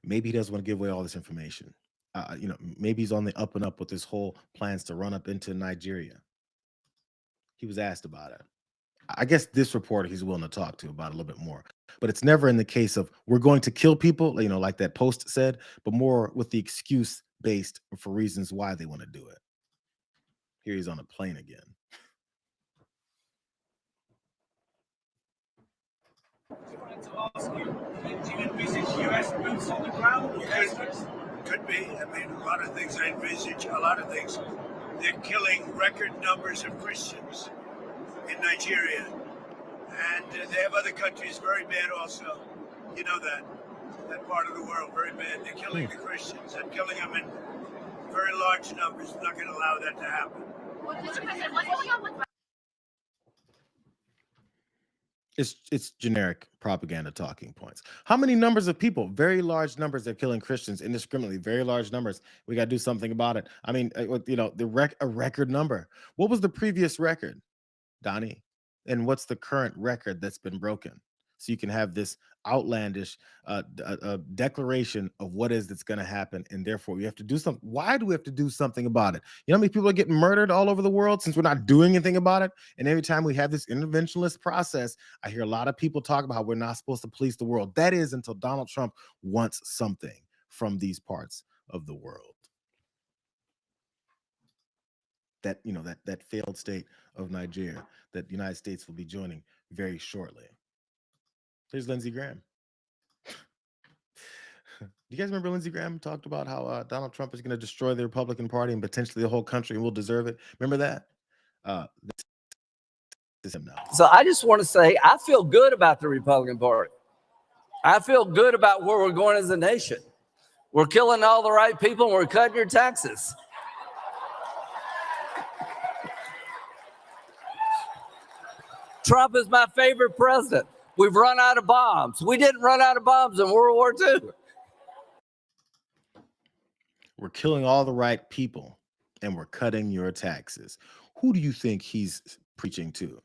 maybe he doesn't want to give away all this information. Maybe he's on the up and up with this whole plans to run up into Nigeria. He was asked about it. I guess this reporter he's willing to talk to about a little bit more, but it's never in the case of we're going to kill people, like that post said, but more with the excuse based for reasons why they want to do it. Here he's on a plane again. To ask you, do you envisage US boots on the ground? Could be. I mean, a lot of things I envisage, a lot of things. They're killing record numbers of Christians in Nigeria. And they have other countries very bad also. You know that part of the world, very bad. They're killing the Christians and killing them in very large numbers. We're not going to allow that to happen. It's generic propaganda talking points. How many numbers of people? Very large numbers. They're killing Christians indiscriminately. Very large numbers. We got to do something about it. I mean, a record number. What was the previous record, Donnie? And what's the current record that's been broken? So you can have this outlandish declaration of what is that's going to happen, and therefore we have to do something. Why do we have to do something about it? You know how many people are getting murdered all over the world since we're not doing anything about it? And every time we have this interventionist process, I hear a lot of people talk about how we're not supposed to police the world. That is until Donald Trump wants something from these parts of the world. That that failed state of Nigeria that the United States will be joining very shortly. Here's Lindsey Graham. Do you guys remember Lindsey Graham talked about how Donald Trump is going to destroy the Republican Party and potentially the whole country, and we'll deserve it? Remember that? This is him now. So I just want to say I feel good about the Republican Party. I feel good about where we're going as a nation. We're killing all the right people and we're cutting your taxes. Trump is my favorite president. We've run out of bombs. We didn't run out of bombs in World War II. We're killing all the right people and we're cutting your taxes. Who do you think he's preaching to?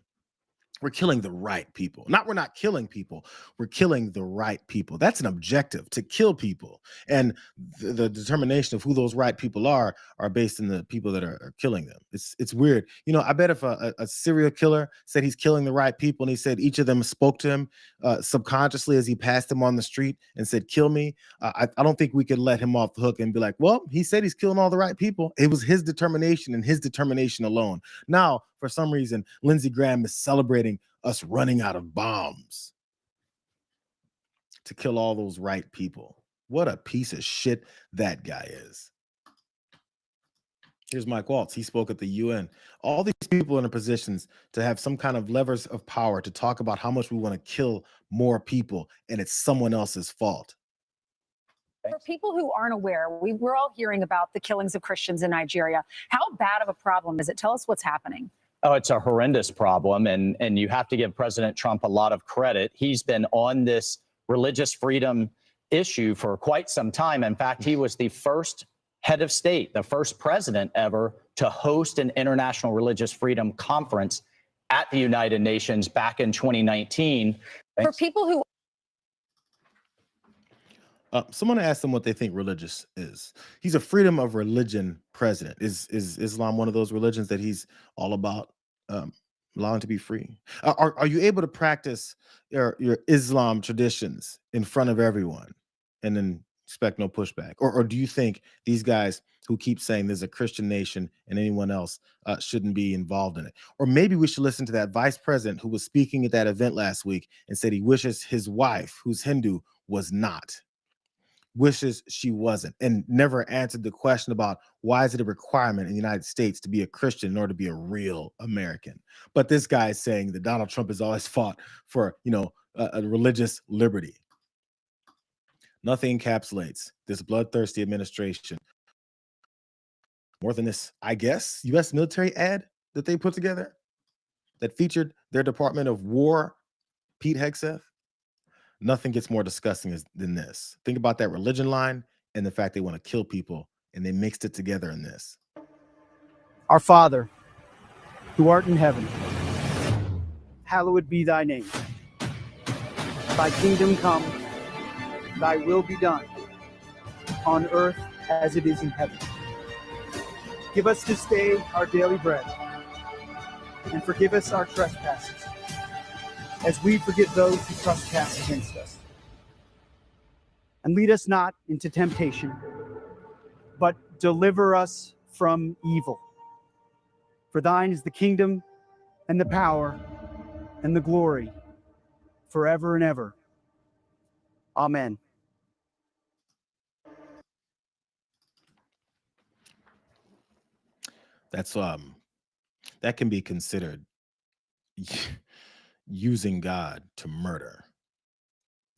We're killing the right people. We're not killing people. We're killing the right people. That's an objective, to kill people. And the determination of who those right people are based on the people that are killing them. It's weird. You know, I bet if a serial killer said he's killing the right people and he said each of them spoke to him subconsciously as he passed them on the street and said, kill me, I don't think we could let him off the hook and be like, well, he said he's killing all the right people. It was his determination and his determination alone. Now, for some reason, Lindsey Graham is celebrating us running out of bombs to kill all those right people. What a piece of shit that guy is. Here's Mike Waltz. He spoke at the UN. All these people in positions to have some kind of levers of power to talk about how much we want to kill more people, and it's someone else's fault. For people who aren't aware, we're all hearing about the killings of Christians in Nigeria. How bad of a problem is it? Tell us what's happening. Oh, it's a horrendous problem, and you have to give President Trump a lot of credit. He's been on this religious freedom issue for quite some time. In fact, he was the first head of state, the first president ever to host an international religious freedom conference at the United Nations back in 2019. For people who someone asked him what they think religious is. He's a freedom of religion president. Is Islam one of those religions that he's all about allowing to be free? Are you able to practice your Islam traditions in front of everyone and then expect no pushback? Or do you think these guys who keep saying there's a Christian nation and anyone else shouldn't be involved in it? Or maybe we should listen to that vice president who was speaking at that event last week and said he wishes his wife, who's Hindu, was not. Wishes she wasn't, and never answered the question about why is it a requirement in the United States to be a Christian in order to be a real American. But this guy is saying that Donald Trump has always fought for, a religious liberty. Nothing encapsulates this bloodthirsty administration more than this, I guess, U.S. military ad that they put together that featured their Department of War, Pete Hegseth. Nothing gets more disgusting than this. Think about that religion line and the fact they want to kill people, and they mixed it together in this. Our Father, who art in heaven, hallowed be thy name. Thy kingdom come, thy will be done, on earth as it is in heaven. Give us this day our daily bread, and forgive us our trespasses, as we forgive those who trespass against us. And lead us not into temptation, but deliver us from evil. For thine is the kingdom and the power and the glory forever and ever. Amen. That's that can be considered using God to murder.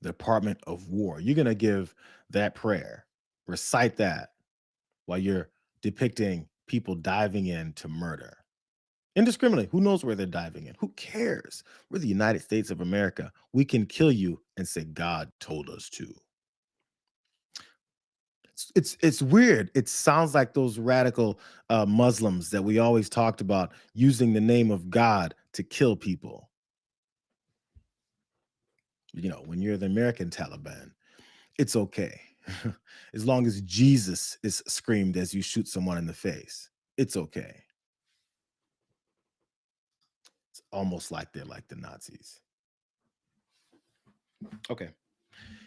The Department of War. You're going to give that prayer, recite that while you're depicting people diving in to murder. Indiscriminately. Who knows where they're diving in? Who cares? We're the United States of America. We can kill you and say God told us to. It's weird. It sounds like those radical Muslims that we always talked about using the name of God to kill people. When you're the American Taliban, it's okay. As long as Jesus is screamed as you shoot someone in the face, it's okay. It's almost like they're like the Nazis. Okay.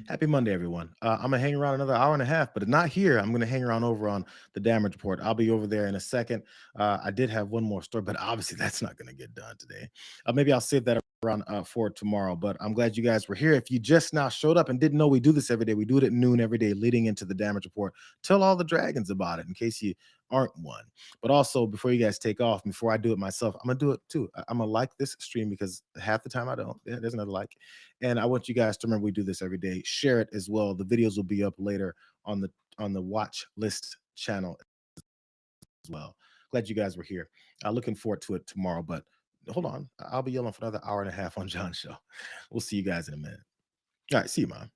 Happy Monday, everyone. I'm going to hang around another hour and a half, but not here. I'm going to hang around over on the damage report. I'll be over there in a second. I did have one more story, but obviously that's not going to get done today. Maybe I'll save that around for tomorrow, but I'm glad you guys were here. If you just now showed up and didn't know we do this every day, we do it at noon every day leading into the damage report. Tell all the dragons about it in case you aren't one. But also, before you guys take off, before I do it myself, I'm going to do it too. I'm going to like this stream because half the time I don't. Yeah, there's another like. And I want you guys to remember we do this every day. Share it as well. The videos will be up later on the watch list channel as well. Glad you guys were here. Looking forward to it tomorrow, but hold on. I'll be yelling for another hour and a half on John's show. We'll see you guys in a minute. All right. See you, Mom.